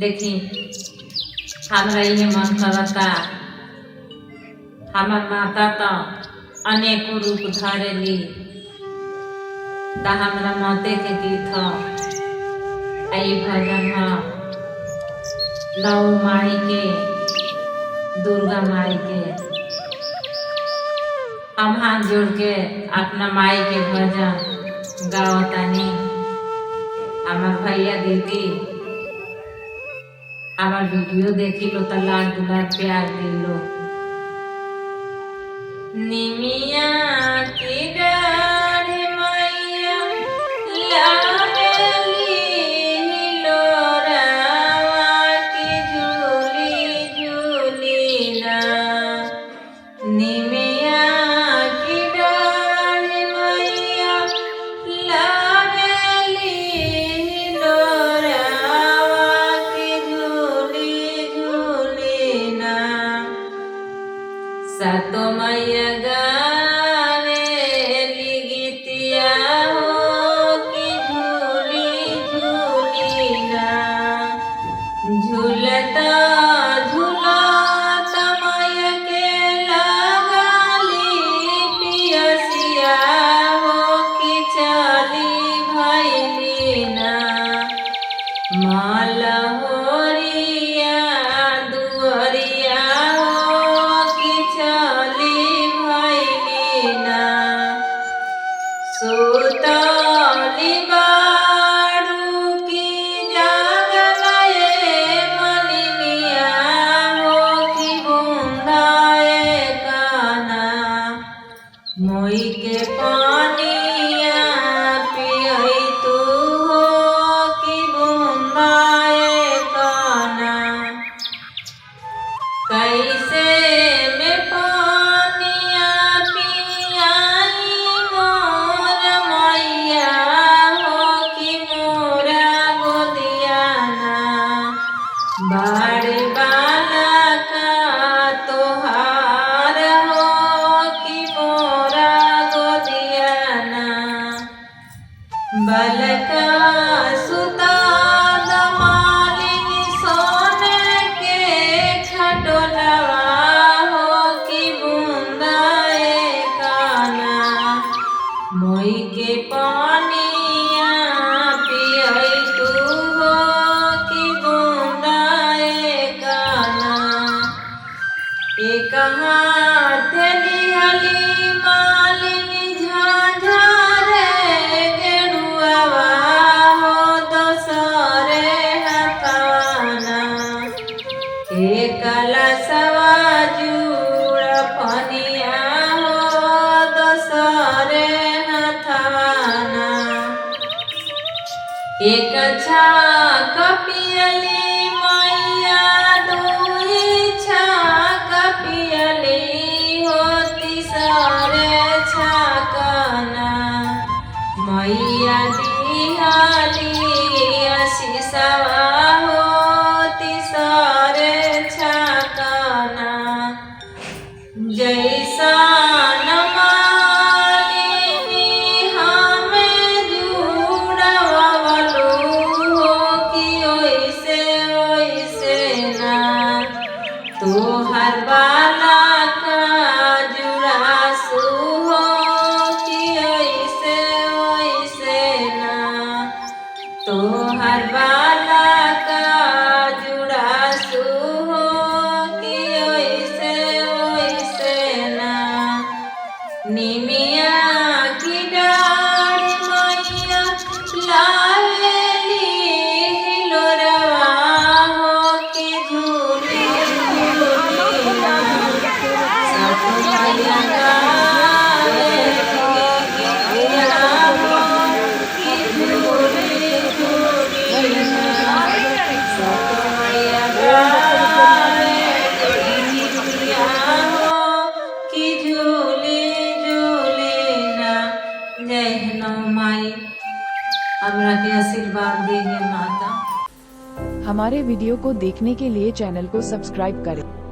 देखी हमरा ये मन करता हमार माता तो अनेकों रूप धरेली हमरा माते के गीत आई भजन नौ माई के दुर्गा माई के हम हाथ जोड़ के अपना माई के भजन गावतानी। हमार भैया दीदी हमार वीडियो देखी लो तो लाख दुलार प्यार दिलो। निमिया की डाढ़ मैया लाडली लोरावा की झूली झूली ना। निमिया की डाढ़ मैया लाडली लोरावा की झूली झूली ना। सातो मैया गावेली गीतिया हो कि झूली झूली ना। झूलता झूलता मैया के लगाली पियसिया हो कि चली भैली ना। माला होरिया दुअरिया हो कि चली भैली ना। सुतली बारू की जागलाए मलिनिया हो कि बूंदाए काना। मोई के पानिया पियई तू हो कि बूंदाए काना। कैसे में पानिया पियाई मोर मैया हो कि मोरा गोदिया ना। बाड़ बाला का तोहार हो कि मोरा गोदिया ना। बलका सुता दमालिनी सोने के खटोलवा हो कि बूंदाए काना। मोई के पानिया पियई तू हो कि बूंदाए काना। एक हाथ लिहली मालिनी झांझारे गेरुआवा हो दोसरे हथवाना। एक लसवा जुड़ फनिया हो दोसरे हथवाना। एक छाक पियली मैया दुई छाक पियली हो तीसरे छाकना। मैया दिहाली आशीषवा हो तीसरे छाकना। जैसा तोहर बाला का जुड़ासु हो कि ओइसे ओइसे ना। तोहर बाला का जुड़ासु हो कि ओइसे ओइसे ना। निमिया की डाढ़ मैया लावेली लोरवा हो कि झूली हमरा के आशीर्वाद देंगे माता। हमारे वीडियो को देखने के लिए चैनल को सब्सक्राइब करें।